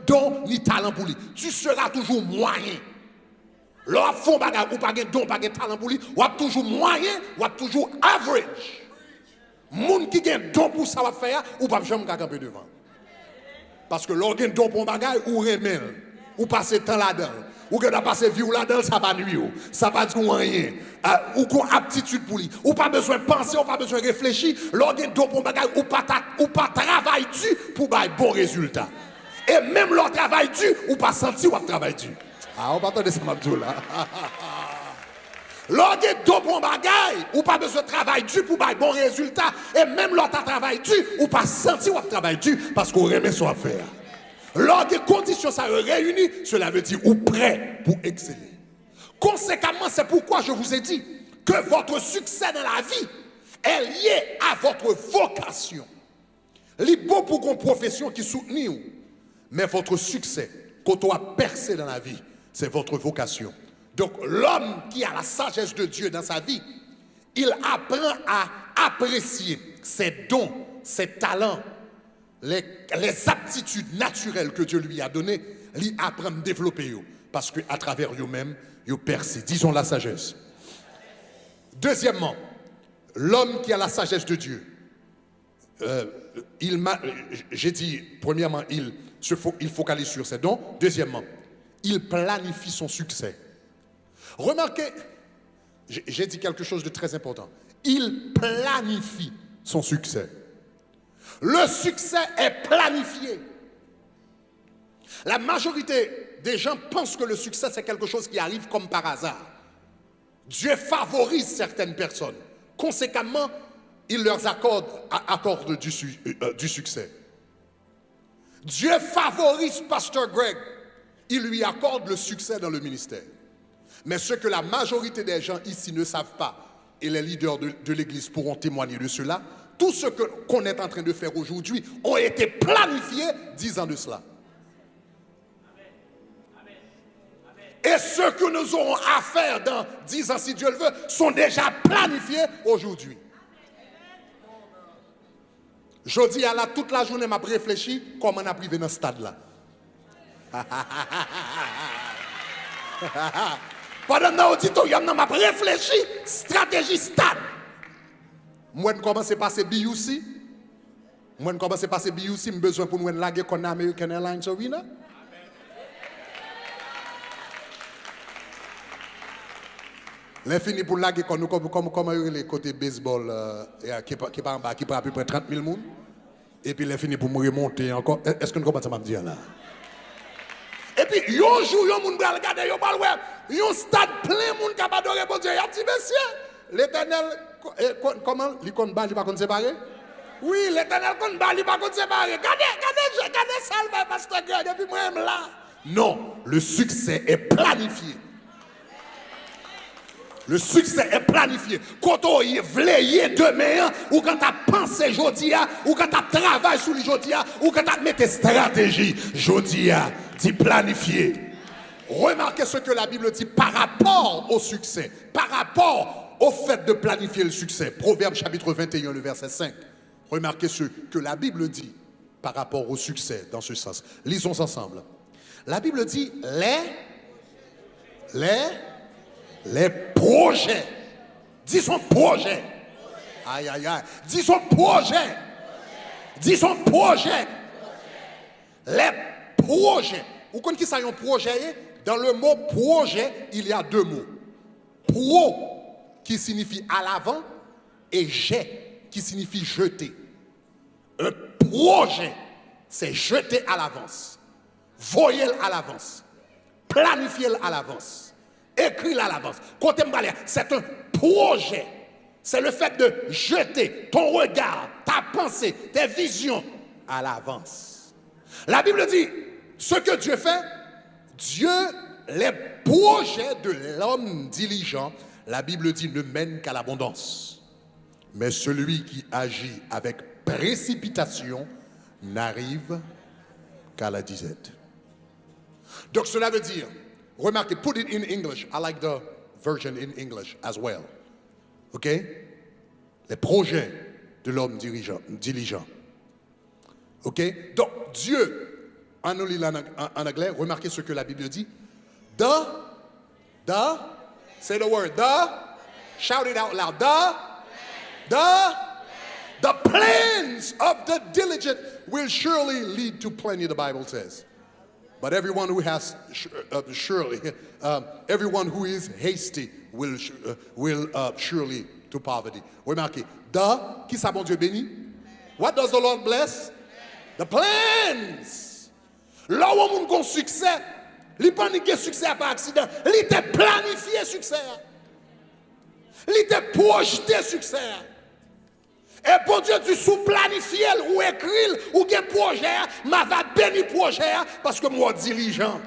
don ni talent pour lui. Tu seras toujours moyen. Là, fond bagage, ou pas gagner don, pas gagner talent pour lui, ou toujours moyen, ou toujours average. Moun qui gagne don pour ça va faire, ou pas jamais camper devant. Parce que l'organe don pour un bagage, ou remel, ou passer temps là-dedans, ou que tu as passé vie là-dedans, ça va nuire, ça va dire rien, ou qu'on aptitude pour lui, ou pas besoin de penser, ou pas besoin de réfléchir, l'organe don pour un bagage, ou pas travail dur pour un bon résultat. Et même leur travail dur, ou pas sentir ou travail dur. Ah, on va attendre ça, Mabdou là. L'organe don pour un bagage, ou pas besoin de travail dur pour un bon résultat, et même leur travail dur, ou pas sentir ou travail dur, parce qu'on remet son affaire. Lors des conditions ça réunit, cela veut dire ou prêt pour exceller. Conséquemment, c'est pourquoi je vous ai dit que votre succès dans la vie est lié à votre vocation. Il est beau pour une profession qui soutient, mais votre succès, quand on a percé dans la vie, c'est votre vocation. Donc l'homme qui a la sagesse de Dieu dans sa vie, il apprend à apprécier ses dons, ses talents, les aptitudes naturelles que Dieu lui a données, il apprend à développer. Parce qu'à travers eux-mêmes, ils percent. Disons la sagesse. Deuxièmement, l'homme qui a la sagesse de Dieu, j'ai dit, premièrement, il focalise sur ses dons. Deuxièmement, il planifie son succès. Remarquez, j'ai dit quelque chose de très important. Il planifie son succès. Le succès est planifié. La majorité des gens pensent que le succès, c'est quelque chose qui arrive comme par hasard. Dieu favorise certaines personnes. Conséquemment, il leur accorde du succès. Dieu favorise Pasteur Greg. Il lui accorde le succès dans le ministère. Mais ce que la majorité des gens ici ne savent pas, et les leaders de l'Église pourront témoigner de cela, tout ce qu'on est en train de faire aujourd'hui ont été planifiés 10 ans de cela. Et ce que nous aurons à faire dans 10 ans, si Dieu le veut, sont déjà planifiés aujourd'hui. Je dis à la toute la journée, m'a réfléchi comment on a privé dans ce stade-là. Pendant l'auditorium, m'a réfléchi, stratégie stade. Moi, je commence à passer BUC. Moi, je commence à passer BUC, j'ai besoin pour nous laguer comme American Airlines Arena. L'infini pour laguer comme les côtés baseball qui part en bas, qui prend à peu près 30 000 personnes. Et puis l'infini pour me remonter encore. Est-ce que nous commençons à me dire là? Et puis, yon jour, yon moun bral gade, yon bal wè, yon stade plein moun qui a adoré bon Dieu. Y a dit, monsieur, l'Éternel, comment? Li kon ba, li pa kon séparé? Oui, l'Éternel kon ba, li pa kon séparé. Gade salve, pasteur Greg, et puis moi, là. Non, le succès est planifié. Le succès est planifié. Quand on y vle demain, ou quand tu as pensé aujourd'hui, ou quand tu as travaillé sur aujourd'hui, ou quand tu as mis tes stratégies aujourd'hui, tu planifié. Remarquez ce que la Bible dit par rapport au succès, par rapport au fait de planifier le succès. Proverbe chapitre 21, le verset 5. Remarquez ce que la Bible dit par rapport au succès dans ce sens. Lisons ensemble. La Bible dit les projets. Disons projet. Aïe, aïe, aïe. Disons projet. Disons projet. Les projets. Vous connaissez qui ça un projet? Dans le mot projet, il y a deux mots. Pro, qui signifie à l'avant, et jet, qui signifie jeter. Un projet, c'est jeter à l'avance. Voyer à l'avance. Planifier à l'avance. Écris à l'avance. C'est un projet. C'est le fait de jeter ton regard, ta pensée, tes visions à l'avance. La Bible dit, ce que Dieu fait, Dieu, les projets de l'homme diligent, la Bible dit, ne mènent qu'à l'abondance. Mais celui qui agit avec précipitation n'arrive qu'à la disette. Donc cela veut dire, remarquez, put it in English. I like the version in English as well. OK? Les projets de l'homme diligent. OK? Donc, Dieu, en anglais, remarquez ce que la Bible dit. Say the word, shout it out loud. The plans of the diligent will surely lead to plenty, the Bible says. But everyone who has everyone who is hasty will surely to poverty. Remarquez, qui ça bon Dieu béni? What does the Lord bless? The plans. Là où on a un succès, il pas un succès par accident, il était planifié succès. Il était projeté succès. Et pour Dieu, tu sous-planifies ou écris ou un projet, ma va bénir projet parce que moi dirigeant.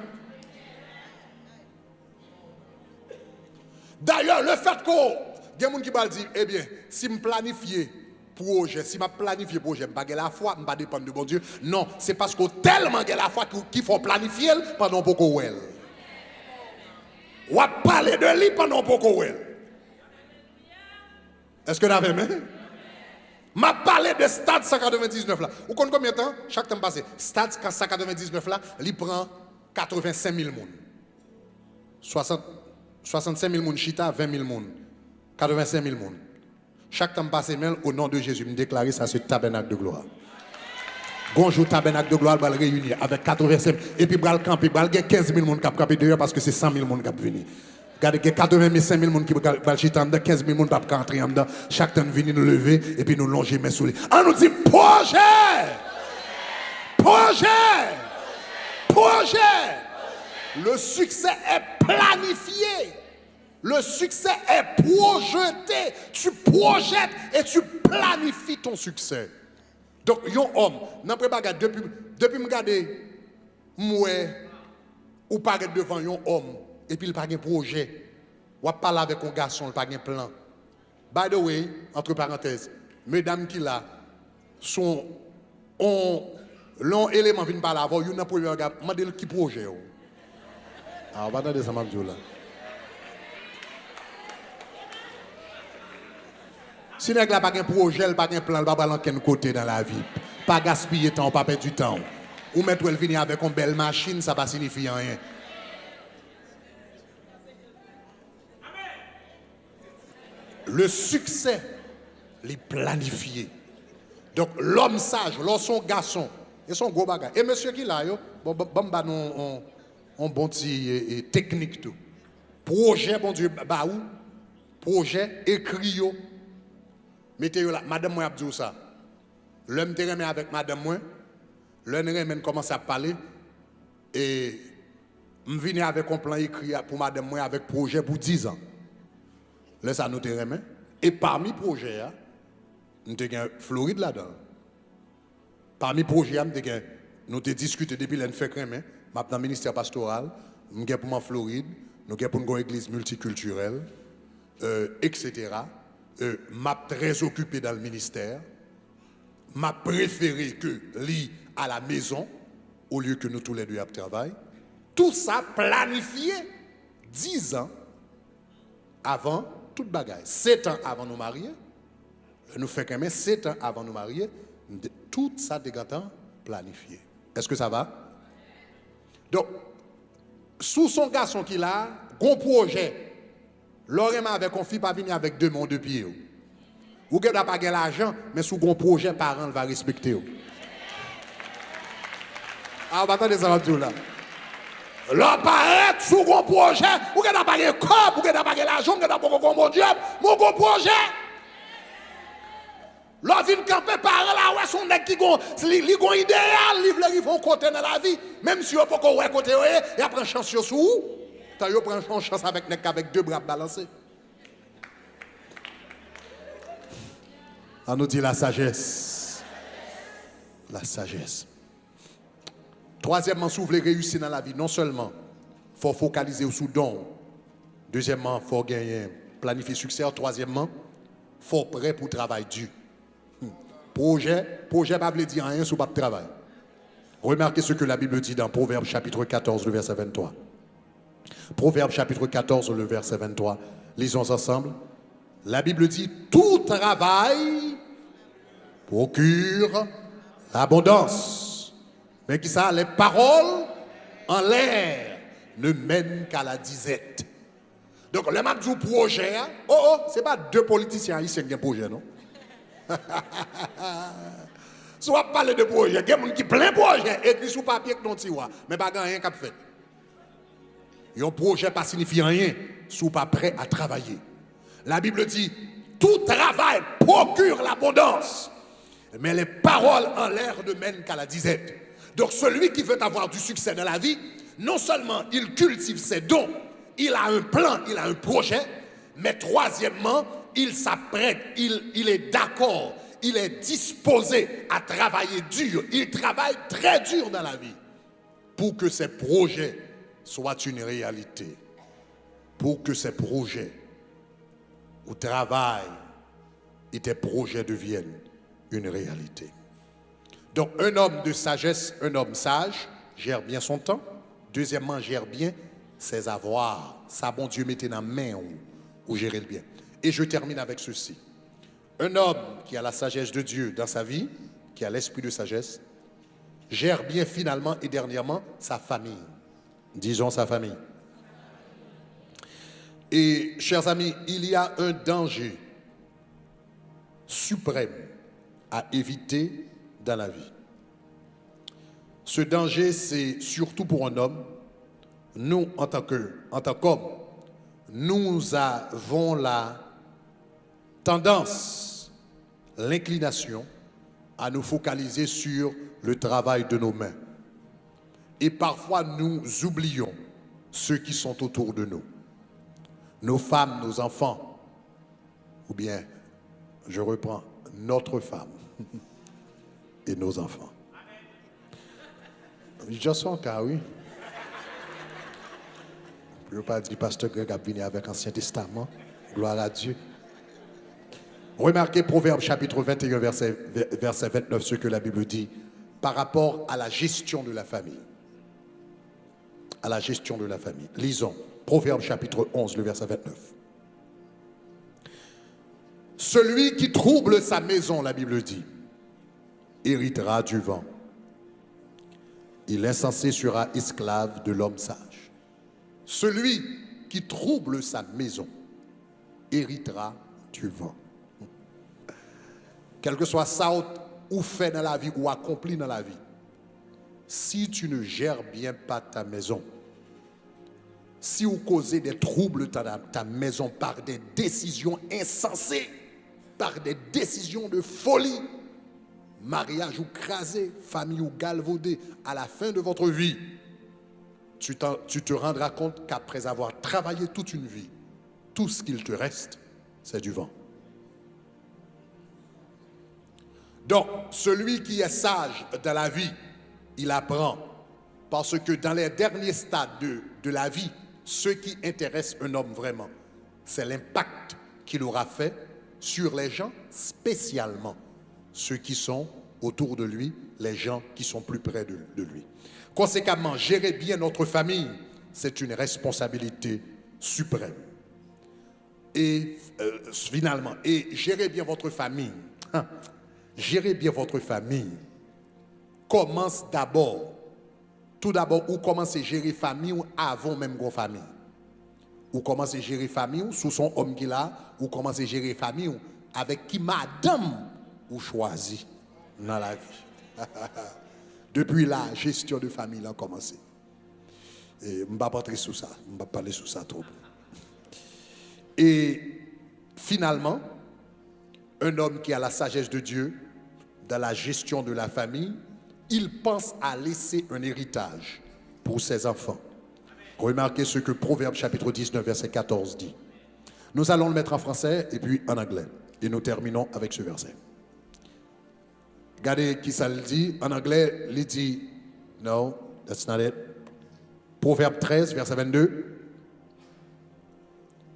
D'ailleurs, le fait qu'on y a des gens qui va dire, eh bien, si je planifie projet, si je planifie projet, je ne vais pas la foi, je ne vais pas dépendre de bon Dieu. Non, c'est parce que tellement de la foi qu'il faut planifier pendant beaucoup. ou va parler de lui pendant beaucoup. Est-ce que vous avez aimé? M'a parlé de Stade 199 là. Vous connaissez combien de temps? Chaque temps passé. Stade 199 là, il prend 85 000 personnes. 65 000 personnes chita, 20 000 personnes. 85 000 personnes. Chaque temps passé, même au nom de Jésus, me déclarer ça sur tabernacle de gloire. Bonjour, tabernacle de gloire, va le réunir avec 85 et puis va le camper, va le 15 000 personnes qui ont campé dehors parce que c'est 100 000 personnes qui ont venu. Regardez, il y a 85 000 personnes qui vont chiter en dedans, 15 000 personnes qui vont entrer en dedans. Chaque temps, venir nous lever et puis nous longer mes sous les. On nous dit projet! Projet! Projet! Le succès est planifié. Le succès est projeté. Tu projettes et tu planifies ton succès. Donc, un homme, n'importe pas depuis me regarder, moi, ou pas devant un homme, et puis il n'a pas de projet. Ou parler avec un garçon, il n'a pas de plan. By the way, entre parenthèses, mesdames qui là, sont l'un élément vient parler avant, il y a un premier gars, demandez qui projet. Ah, on va attendre ça, Mabdou là. Si vous n'avez pas de projet, pas de plan, pas de quel côté dans la vie, pas gaspiller temps, pas perdre du temps. Ou mettre elle venir avec une belle machine, ça ne signifie rien. Le succès, il est planifié. Donc l'homme sage, son garçon, et son gros bagage. Et monsieur qui là, bon bon petit technique tout. Projet, bon Dieu, bah où? Projet, écrit yo. Mettez-vous là, madame moi a dit ça. L'homme te remet avec madame moi, l'homme commence à parler et je viens avec un plan écrit pour madame moi avec projet pour 10 ans. Là ça nous te remet. Et parmi projets, nous avons Floride là-dedans. Parmi projets, nous avons discuté depuis l'année fait remet, maintenant ministère pastoral, nous avons pour moi Floride, nous avons pour une église multiculturelle, etc. M'a très occupé dans le ministère, m'a préféré que lui à la maison au lieu que nous tous les deux à travail. Tout ça planifié 10 ans avant toute bagaille. 7 ans avant nous marier, nous faisons quand même 7 ans avant nous marier, tout ça des temps planifié. Est-ce que ça va? Donc, sous son garçon qu'il a, gros projet. L'homme avec un fille pas venir avec 2 mains de pied. Vous n'avez pas l'argent, mais sous un projet, parent va respecter. Ah, on va attendre ça tout là. L'homme paraît sous un projet, vous n'avez pas de corps, vous n'avez pas l'argent, vous n'avez pas de mon job, mon gros projet. L'homme vient camper parent là, ouais, son nec qui a un idéal, ils vont côté dans la vie. Même si vous n'avez pas de côté, il prend chance sur vous. Vous prenez une chance avec 2 bras balancés. On nous dit la sagesse. La sagesse. Troisièmement, si vous voulez réussir dans la vie, non seulement il faut focaliser sur le don. Deuxièmement, il faut gagner, planifier succès. Troisièmement, il faut être prêt pour le travail dur. Projet pas veut dire rien sur le travail. Remarquez ce que la Bible dit dans Proverbe chapitre 14, le verset 23. Proverbe chapitre 14, le verset 23. Lisons ensemble. La Bible dit, tout travail procure l'abondance. Mais qui ça, les paroles en l'air ne mènent qu'à la disette. Donc, le map du projet, c'est pas 2 politiciens ici qui ont un projet, non? Si on parle de projet, il y a des gens qui ont plein de projets, écrit sur papier que non tiroir, mais pas rien qu'à faire. Un projet pas signifie rien si vous pas prêt à travailler. La Bible dit, tout travail procure l'abondance, mais les paroles en l'air ne mènent qu'à la disette. Donc celui qui veut avoir du succès dans la vie, non seulement il cultive ses dons, il a un plan, il a un projet, mais troisièmement, il s'apprête, il est d'accord, il est disposé à travailler dur. Il travaille très dur dans la vie pour que ses projets soient une réalité. Pour que ces projets au travail et tes projets deviennent une réalité. Donc un homme de sagesse, un homme sage, gère bien son temps. Deuxièmement, gère bien ses avoirs. Ça, bon Dieu, mettez dans la main ou gérer le bien. Et je termine avec ceci. Un homme qui a la sagesse de Dieu dans sa vie, qui a l'esprit de sagesse, gère bien finalement et dernièrement sa famille. Disons sa famille. Et, chers amis, il y a un danger suprême à éviter dans la vie. Ce danger, c'est surtout pour un homme. Nous, en tant qu'homme, nous avons la tendance, l'inclination à nous focaliser sur le travail de nos mains. Et parfois, nous oublions ceux qui sont autour de nous. Nos femmes, nos enfants, ou bien, je reprends, notre femme et nos enfants. Je sens qu'à oui. Je ne veux pas dire pasteur Greg a venu avec l'Ancien Testament. Gloire à Dieu. Remarquez Proverbe chapitre 21, verset 29, ce que la Bible dit par rapport à la gestion de la famille. À la gestion de la famille. Lisons. Proverbe chapitre 11, le verset 29. Celui qui trouble sa maison, la Bible dit, héritera du vent. Et l'insensé sera esclave de l'homme sage. Celui qui trouble sa maison héritera du vent. Quel que soit ça ou fait dans la vie ou accompli dans la vie, si tu ne gères bien pas ta maison, si vous causez des troubles dans ta maison par des décisions insensées, par des décisions de folie, mariage ou crasé, famille ou galvaudé, à la fin de votre vie, tu te rendras compte qu'après avoir travaillé toute une vie, tout ce qu'il te reste, c'est du vent. Donc, celui qui est sage dans la vie, il apprend. Parce que dans les derniers stades de la vie, ce qui intéresse un homme vraiment, c'est l'impact qu'il aura fait sur les gens, spécialement ceux qui sont autour de lui, les gens qui sont plus près de lui. Conséquemment, gérer bien notre famille, c'est une responsabilité suprême. Et finalement, gérer bien votre famille, gérer bien votre famille commence d'abord, tout d'abord, ou commencez à gérer famille ou avant même vos famille. Ou commencez à gérer famille ou sous son homme qu'il a, ou commencez à gérer famille ou avec qui madame ou choisi dans la vie. Depuis la gestion de famille a commencé. Et je ne vais pas parler sur ça, je ne vais pas parler sur ça trop. Et finalement, un homme qui a la sagesse de Dieu dans la gestion de la famille, il pense à laisser un héritage pour ses enfants. Remarquez ce que Proverbe chapitre 19, verset 14 dit. Nous allons le mettre en français et puis en anglais. Et nous terminons avec ce verset. Regardez qui ça le dit. En anglais, il dit, no, that's not it. Proverbe 13, verset 22.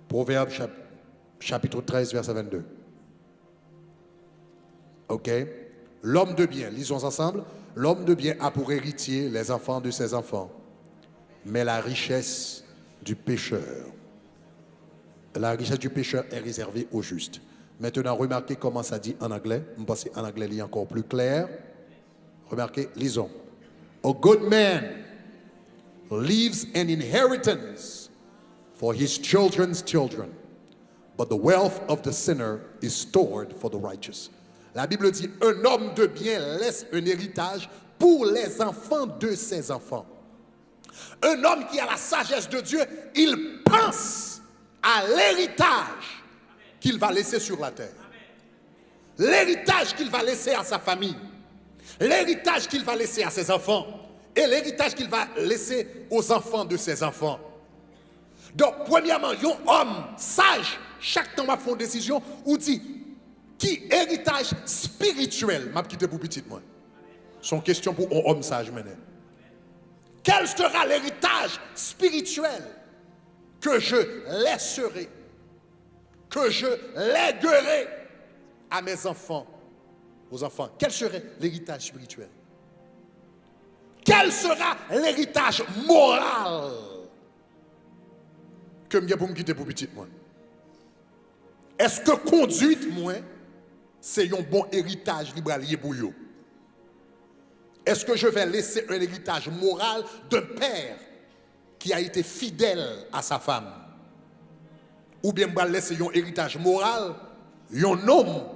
Proverbe chapitre 13, verset 22. OK. L'homme de bien, lisons ensemble. L'homme de bien a pour héritier les enfants de ses enfants. Mais la richesse du pécheur, est réservée aux justes. Maintenant, remarquez comment ça dit en anglais. Je pense qu'en anglais, il est encore plus clair. Remarquez, lisons. A good man leaves an inheritance for his children's children, but the wealth of the sinner is stored for the righteous. La Bible dit, un homme de bien laisse un héritage pour les enfants de ses enfants. Un homme qui a la sagesse de Dieu, il pense à l'héritage qu'il va laisser sur la terre. L'héritage qu'il va laisser à sa famille. L'héritage qu'il va laisser à ses enfants. Et l'héritage qu'il va laisser aux enfants de ses enfants. Donc, premièrement, un homme sage, chaque temps va faire une décision, ou dit, qui héritage spirituel, m'a quitté pour petit moi. Son question pour un homme sage maintenant. Quel sera l'héritage spirituel que je laisserai, que je léguerai à mes enfants, aux enfants? Quel serait l'héritage spirituel? Quel sera l'héritage moral que je pour me quitter pour petit moi? Est-ce que conduite moi, c'est un bon héritage libre pour vous? Est-ce que je vais laisser un héritage moral d'un père qui a été fidèle à sa femme? Ou bien je vais laisser un héritage moral, un homme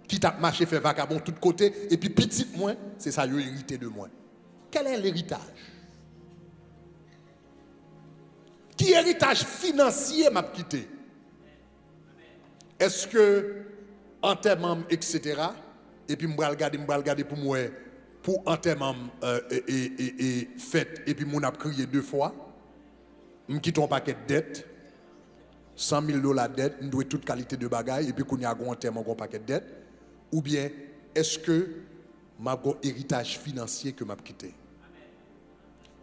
qui t'a marché fait vagabond de tous côtés, et puis petit moi, c'est ça, il a hérité de moi. Quel est l'héritage? Qui héritage financier m'a quitté? Est-ce que enterrement, etc. Et puis je vais regarder pour moi, pour enterrement et fête, et puis mon a crié 2 fois. Je quitte un paquet de dettes, $100,000 de dette, je dois toute qualité de bagaille, et puis qu'on y a un enterrement, un paquet de dettes. Ou bien, est-ce que je un héritage financier que je vais quitter?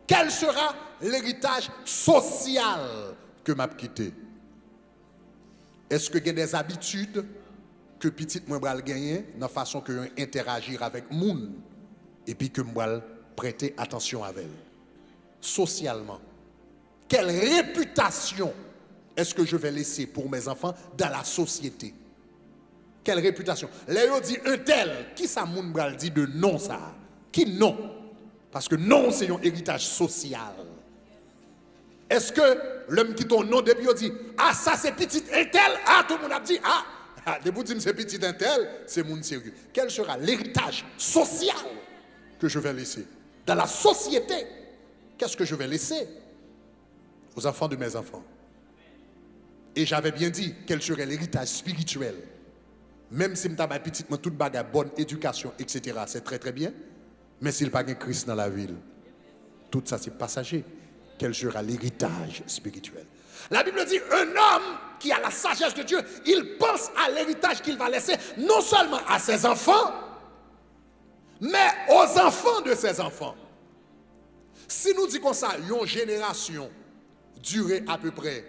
Quel sera l'héritage social que je vais quitter? Est-ce que il y a des habitudes que petit moi vais gagner dans la façon que je interagir avec moun et puis que je vais prêter attention à elle? Socialement, quelle réputation est-ce que je vais laisser pour mes enfants dans la société? Quelle réputation? Léo dit un tel, qui ça moun bral dit de non ça? Qui non? Parce que non, c'est un héritage social. Est-ce que l'homme qui ton nom depuis dit ah ça c'est petit un tel, ah tout le monde a dit ah depuis dit c'est petit un tel, c'est mon sérieux. Quel sera l'héritage social que je vais laisser dans la société? Qu'est-ce que je vais laisser aux enfants de mes enfants? Et j'avais bien dit quel serait l'héritage spirituel. Même si je suis petit, toute bagarre, bonne éducation, etc., c'est très très bien. Mais s'il n'y a pas de Christ dans la ville, tout ça c'est passager. Quel sera l'héritage spirituel? La Bible dit un homme qui a la sagesse de Dieu, il pense à l'héritage qu'il va laisser non seulement à ses enfants, mais aux enfants de ses enfants. Si nous disons comme ça, une génération durait à peu près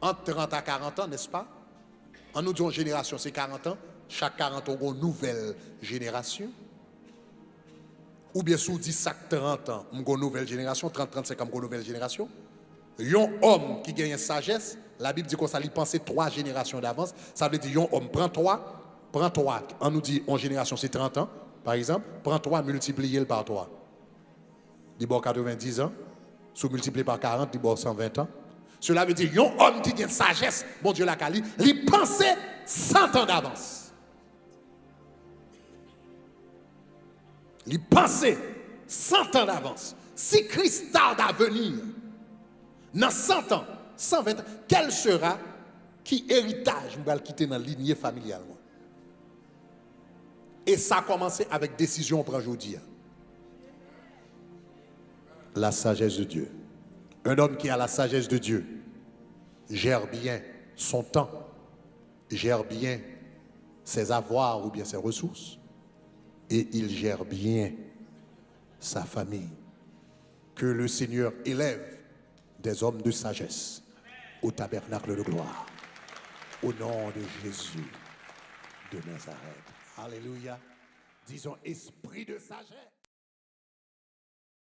entre 30 à 40 ans, n'est-ce pas? En nous disant génération, c'est 40 ans. Chaque 40 ans, on a une nouvelle génération. Ou bien sous 10 chaque 30 ans, on a une nouvelle génération. 30-35 ans, on a une nouvelle génération. Un homme qui gagne sagesse, la Bible dit qu'on ça lui pense 3 générations d'avance. Ça veut dire un homme prend 3. On nous dit en génération, c'est 30 ans, par exemple. Prends 3, multipliez-le par 3. Il y a 90 ans. Sous multiplié par 40, il y a 120 ans. Cela veut dire un homme qui a une sagesse, bon Dieu la cali, il pensait 100 ans d'avance. Il pensait 100 ans d'avance. Si Christ tarde à venir, dans 100 ans, 120 ans, quel sera qui héritage je vais le quitter dans la lignée familiale? Et ça a commencé avec décision pour aujourd'hui. La sagesse de Dieu. Un homme qui a la sagesse de Dieu gère bien son temps, gère bien ses avoirs ou bien ses ressources, et il gère bien sa famille. Que le Seigneur élève des hommes de sagesse au tabernacle de gloire. Au nom de Jésus de Nazareth. Alléluia. Disons esprit de sagesse.